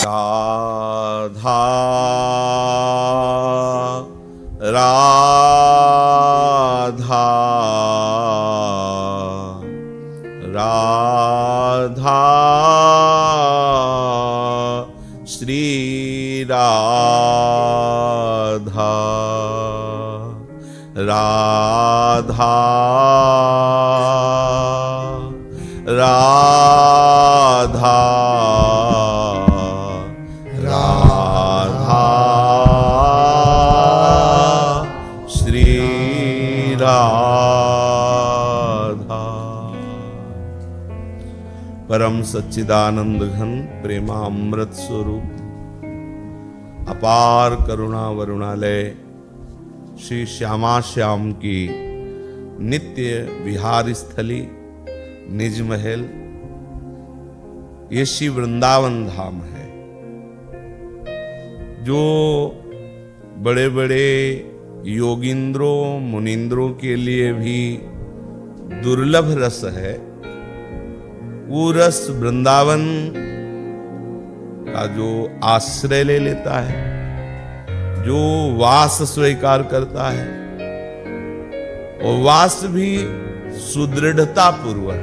राधा राधा राधा श्री राधा राधा राधा राधा श्री राधा। परम सच्चिदानंद घन प्रेमामृत स्वरूप अपार करुणा वरुणालय श्री श्यामा श्याम की नित्य विहार स्थली निज महल ये श्री वृंदावन धाम है, जो बड़े बड़े योगिंद्रों मुनिंद्रों के लिए भी दुर्लभ रस है। वो रस वृंदावन का जो आश्रय ले लेता है, जो वास स्वीकार करता है, और वास भी सुदृढ़ता पूर्वक,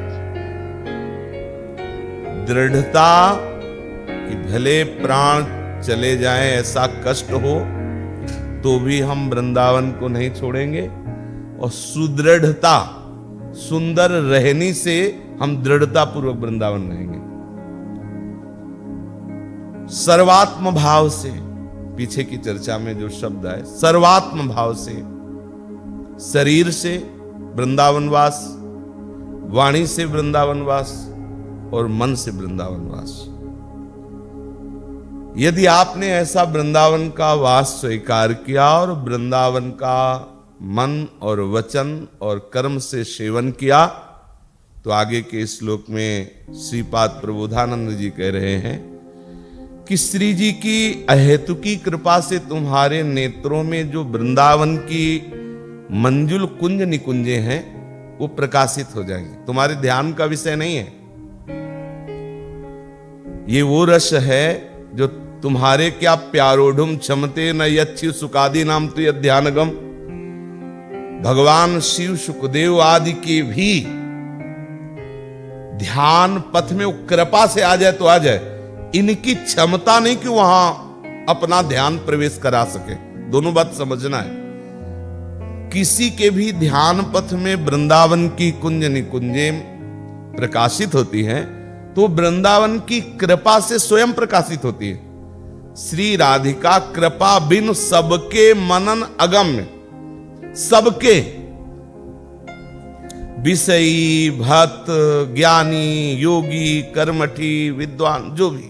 दृढ़ता कि भले प्राण चले जाएं ऐसा कष्ट हो तो भी हम वृंदावन को नहीं छोड़ेंगे, और सुदृढ़ता सुंदर रहनी से हम दृढ़ता पूर्वक वृंदावन रहेंगे। सर्वात्म भाव से, पीछे की चर्चा में जो शब्द है, सर्वात्म भाव से, शरीर से वृंदावनवास, वाणी से वृंदावनवास और मन से वृंदावनवास। यदि आपने ऐसा वृंदावन का वास स्वीकार किया और वृंदावन का मन और वचन और कर्म से सेवन किया, तो आगे के श्लोक में श्रीपाद प्रबोधानंद जी कह रहे हैं कि श्री जी की अहेतुकी कृपा से तुम्हारे नेत्रों में जो वृंदावन की मंजुल कुंज निकुंजे हैं वो प्रकाशित हो जाएंगे। तुम्हारे ध्यान का विषय नहीं है, ये वो रस है जो तुम्हारे क्या प्यारोढ़ुम क्षमते न यच्छि सुकादि नाम तो यह ध्यानगम। भगवान शिव सुखदेव आदि के भी ध्यान पथ में वो कृपा से आ जाए तो आ जाए, इनकी क्षमता नहीं कि वहां अपना ध्यान प्रवेश करा सके। दोनों बात समझना है। किसी के भी ध्यान पथ में वृंदावन की कुंज निकुंजे प्रकाशित होती हैं तो वृंदावन की कृपा से स्वयं प्रकाशित होती है। श्री राधिका कृपा बिन सबके मनन अगम्य, सबके विषयी भक्त ज्ञानी योगी कर्मठी विद्वान जो भी,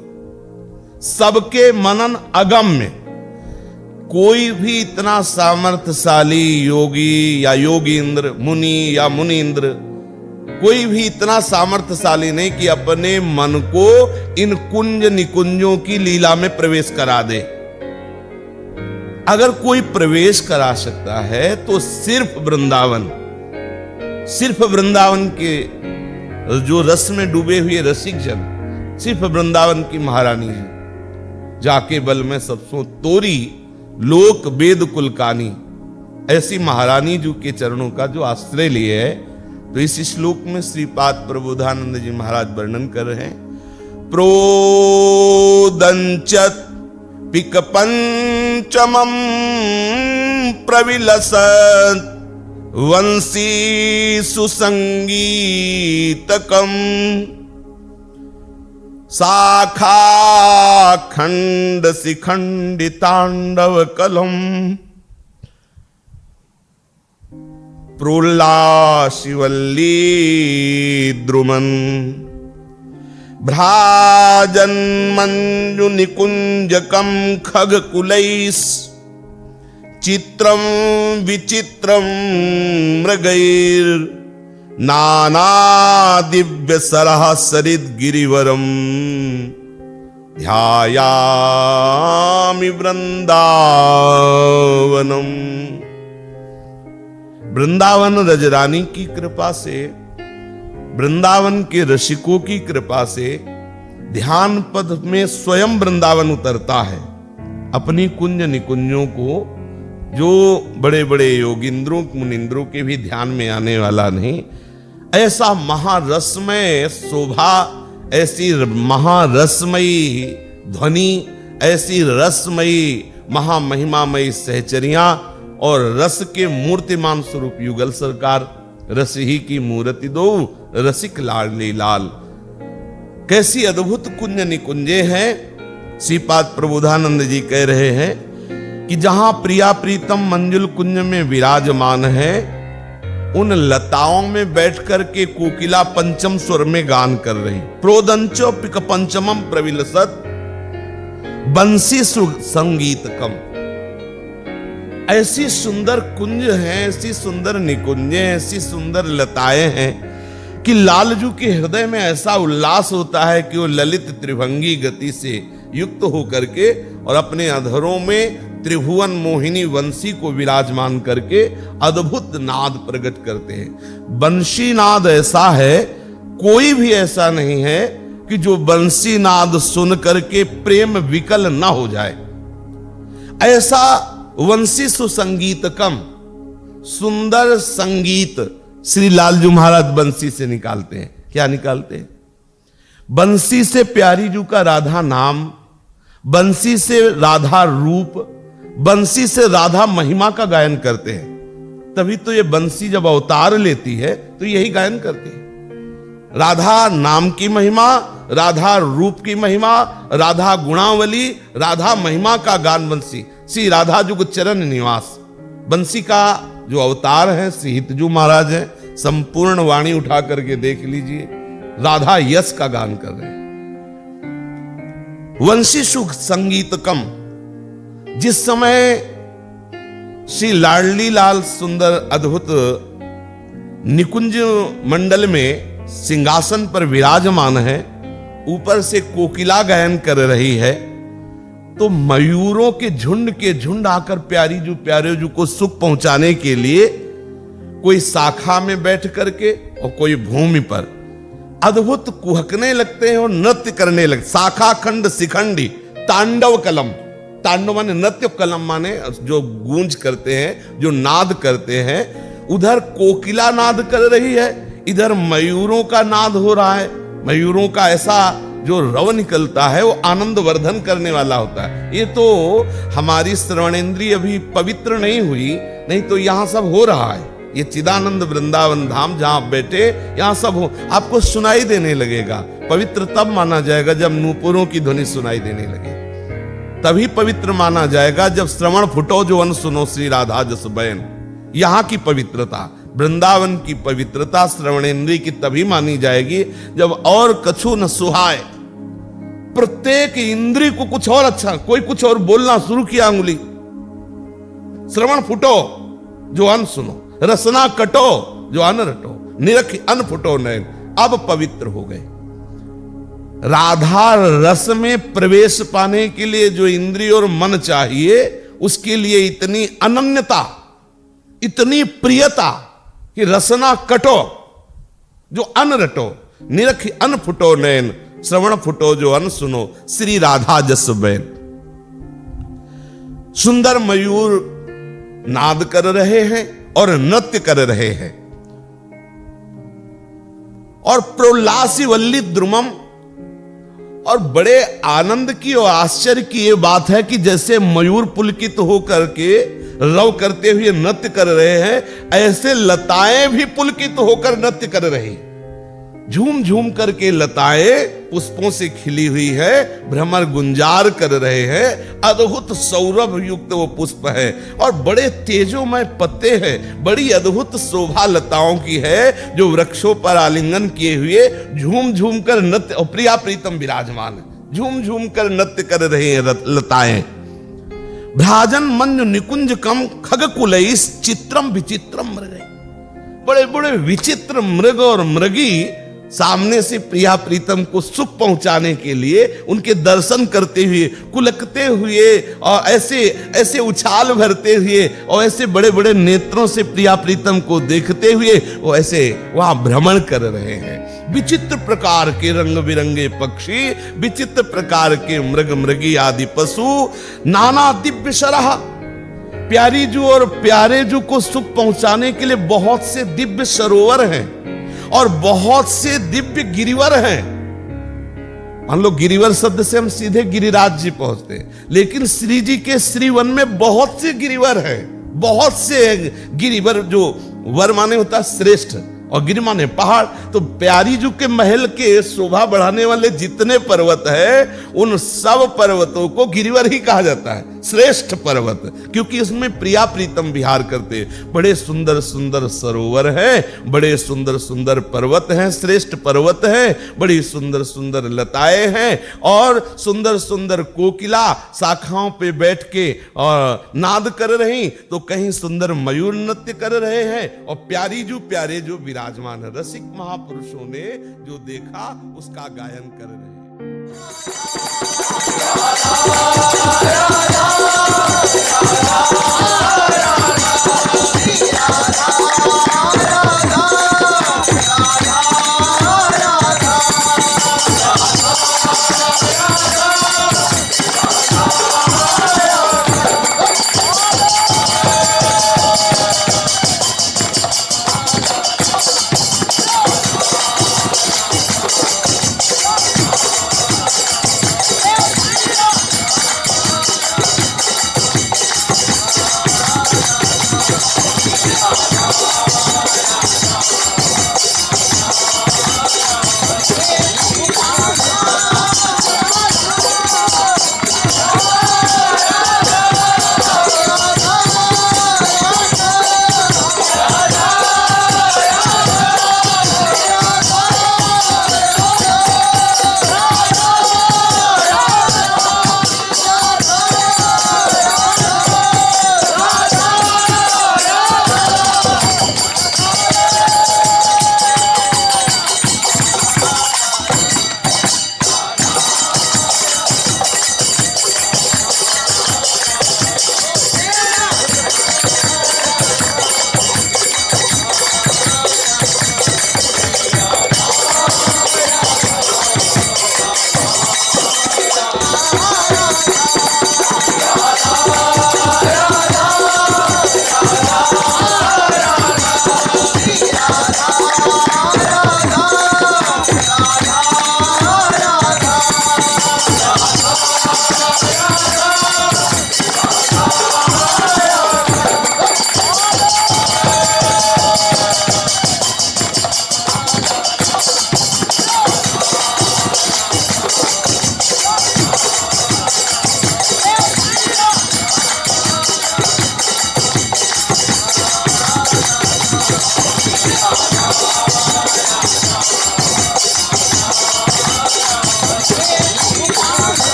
सबके मनन अगम्य। कोई भी इतना सामर्थ्यशाली योगी या योगींद्र, मुनि या मुनींद्र, कोई भी इतना सामर्थ्यशाली नहीं कि अपने मन को इन कुंज निकुंजों की लीला में प्रवेश करा दे। अगर कोई प्रवेश करा सकता है तो सिर्फ वृंदावन, सिर्फ वृंदावन के जो रस में डूबे हुए रसिक जन, सिर्फ वृंदावन की महारानी है। जाके बल में सबसों तोरी लोक वेद कुलकानी, ऐसी महारानी जी के चरणों का जो आश्रय लिए है। तो इस श्लोक में श्रीपाद प्रबोधानंद जी महाराज वर्णन कर रहे हैं, प्रोदंचत पिक पंचमम प्रविलसत वंशी सुसंगीतकम शाखा खंड शिखंडितांडव कलम प्रोल्लाशिवल्ली द्रुमन भ्राजन मंजु निकुंजकम खग कुलैस चित्रम विचित्रम मृगैर नाना दिव्य सरह सरिद गिरिवरम ध्यायामि वृंदावनम। वृंदावन रजरानी की कृपा से, वृंदावन के रसिकों की कृपा से ध्यान पद में स्वयं वृंदावन उतरता है, अपनी कुंज निकुंजों को, जो बड़े बड़े योगिंद्रों मुनिंद्रों के भी ध्यान में आने वाला नहीं। ऐसा महारसमय शोभा, ऐसी महारसमयी ध्वनि, ऐसी रसमयी महामहिमामयी सहचरियां और रस के मूर्तिमान स्वरूप युगल सरकार, रस ही की मूर्ति दो रसिक लाडली लाल। कैसी अद्भुत कुंज निकुंजे हैं। श्रीपाद प्रबोधानंद जी कह रहे हैं कि जहां प्रिया प्रीतम मंजुल कुंज में विराजमान है, उन लताओं में बैठ कर के कोकिला पंचम स्वर में गान कर रही। प्रोदंचो पिक पंचमम प्रविलसत बंसी संगीतकम। ऐसी सुंदर कुंज है, ऐसी सुंदर निकुंजे, ऐसी सुंदर लताएं हैं कि लालजू के हृदय में ऐसा उल्लास होता है कि वो ललित त्रिभंगी गति से युक्त होकर के और अपने अधरों में त्रिभुवन मोहिनी वंशी को विराजमान करके अद्भुत नाद प्रकट करते हैं। बंशी नाद ऐसा है, कोई भी ऐसा नहीं है कि जो बंसी नाद सुन करके प्रेम विकल ना हो जाए। ऐसा वंशी सुसंगीतकम, सुंदर संगीत श्री लालजू महाराज बंसी से निकालते हैं। क्या निकालते हैं? बंसी से प्यारी जू का राधा नाम, बंसी से राधा रूप, बंसी से राधा महिमा का गायन करते हैं। तभी तो ये बंसी जब अवतार लेती है तो यही गायन करती है। राधा नाम की महिमा, राधा रूप की महिमा, राधा गुणावली, राधा महिमा का गान बंसी। श्री राधा जुग चरण निवास बंसी का जो अवतार है श्री हितजू महाराज है। संपूर्ण वाणी उठा करके देख लीजिए, राधा यश का गान कर रहे हैं। वंशी सुख संगीतकम। जिस समय श्री लाडली लाल सुंदर अद्भुत निकुंज मंडल में सिंहासन पर विराजमान है, ऊपर से कोकिला गायन कर रही है, तो मयूरों के झुंड आकर प्यारे जू को सुख पहुंचाने के लिए कोई शाखा में बैठ करके और कोई भूमि पर अद्भुत कुहकने लगते हैं और नृत्य करने लगते। शाखा खंड शिखंडी तांडव कलम, तांडव माने नृत्य, कलम माने जो गूंज करते हैं, जो नाद करते हैं। उधर कोकिला नाद कर रही है, इधर मयूरों का नाद हो रहा है। मयूरों का ऐसा जो रव निकलता है वो आनंद वर्धन करने वाला होता है। ये तो हमारी श्रवणेंद्रिय अभी पवित्र नहीं हुई, नहीं तो यहां सब हो रहा है। ये चिदानंद वृंदावन धाम जहां आप बैठे, यहां सब हो, आपको सुनाई देने लगेगा। पवित्र तब माना जाएगा जब नूपुरों की ध्वनि सुनाई देने लगे, तभी पवित्र माना जाएगा जब श्रवण फुटो जो अन सुनो श्री राधा जस बयन। यहां की पवित्रता, वृंदावन की पवित्रता श्रवणेंद्रिय की तभी मानी जाएगी जब और कछु न सुहाए। प्रत्येक इंद्रिय को कुछ और अच्छा, कोई कुछ और बोलना शुरू किया, उंगली श्रवण फुटो जो अन सुनो, रसना कटो जो अन रटो, निरख अन फुटो नयन, अब पवित्र हो गए। राधा रस में प्रवेश पाने के लिए जो इंद्रिय और मन चाहिए, उसके लिए इतनी अनन्यता, इतनी प्रियता कि रसना कटो जो अन रटो, निरख अन फुटो नयन, श्रवण फुटो जो अन सुनो श्री राधा जस बैन। सुंदर मयूर नाद कर रहे हैं और नृत्य कर रहे हैं। और प्रोल्लासी वल्ली द्रुमम, और बड़े आनंद की और आश्चर्य की यह बात है कि जैसे मयूर पुलकित होकर के रव करते हुए नृत्य कर रहे हैं, ऐसे लताएं भी पुलकित होकर नृत्य कर रही। झूम झूम करके लताएं पुष्पों से खिली हुई है, भ्रमर गुंजार कर रहे हैं। अद्भुत सौरभ युक्त वो पुष्प है और बड़े तेजोमय पत्ते हैं। बड़ी अद्भुत शोभा लताओं की है, जो वृक्षों पर आलिंगन किए हुए झूम झूम कर नृत्य, और प्रिया प्रीतम विराजमान है, झूम झूम कर नृत्य कर रहे हैं लताएं। भ्राजन मंजु निकुंज कम खगकुलैस चित्रम विचित्रम मृग। बड़े बड़े विचित्र मृग और मृगी सामने से प्रिया प्रीतम को सुख पहुंचाने के लिए उनके दर्शन करते हुए, कुलकते हुए और ऐसे ऐसे उछाल भरते हुए और ऐसे बड़े बड़े नेत्रों से प्रिया प्रीतम को देखते हुए वो ऐसे वहां भ्रमण कर रहे हैं। विचित्र प्रकार के रंग बिरंगे पक्षी, विचित्र प्रकार के मृग मृगी आदि पशु, नाना दिव्य शरह, प्यारी जू और प्यारे जू को सुख पहुंचाने के लिए बहुत से दिव्य सरोवर हैं और बहुत से दिव्य गिरिवर हैं। मान लो गिरिवर शब्द से हम सीधे गिरिराज जी पहुंचते हैं, लेकिन श्री जी के श्रीवन में बहुत से गिरिवर हैं, बहुत से गिरिवर। जो वर माने होता है श्रेष्ठ और गिरि माने पहाड़। तो प्यारी जू के महल के शोभा बढ़ाने वाले जितने पर्वत है उन सब पर्वतों को गिरिवर ही कहा जाता है, श्रेष्ठ पर्वत, क्योंकि इसमें प्रिया प्रीतम विहार करते। बड़े सुंदर सुंदर सरोवर हैं, बड़े सुंदर सुंदर पर्वत हैं, श्रेष्ठ पर्वत हैं, बड़ी सुंदर सुंदर लताएं हैं और सुंदर सुंदर कोकिला शाखाओं पे बैठ के और नाद कर रही, तो कहीं सुंदर मयूर नृत्य कर रहे हैं और प्यारी जू प्यारे जो विराजमान है। रसिक महापुरुषों ने जो देखा उसका गायन कर रहे हैं।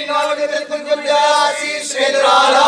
नौके बिल्कुल गुंजासी श्री राधा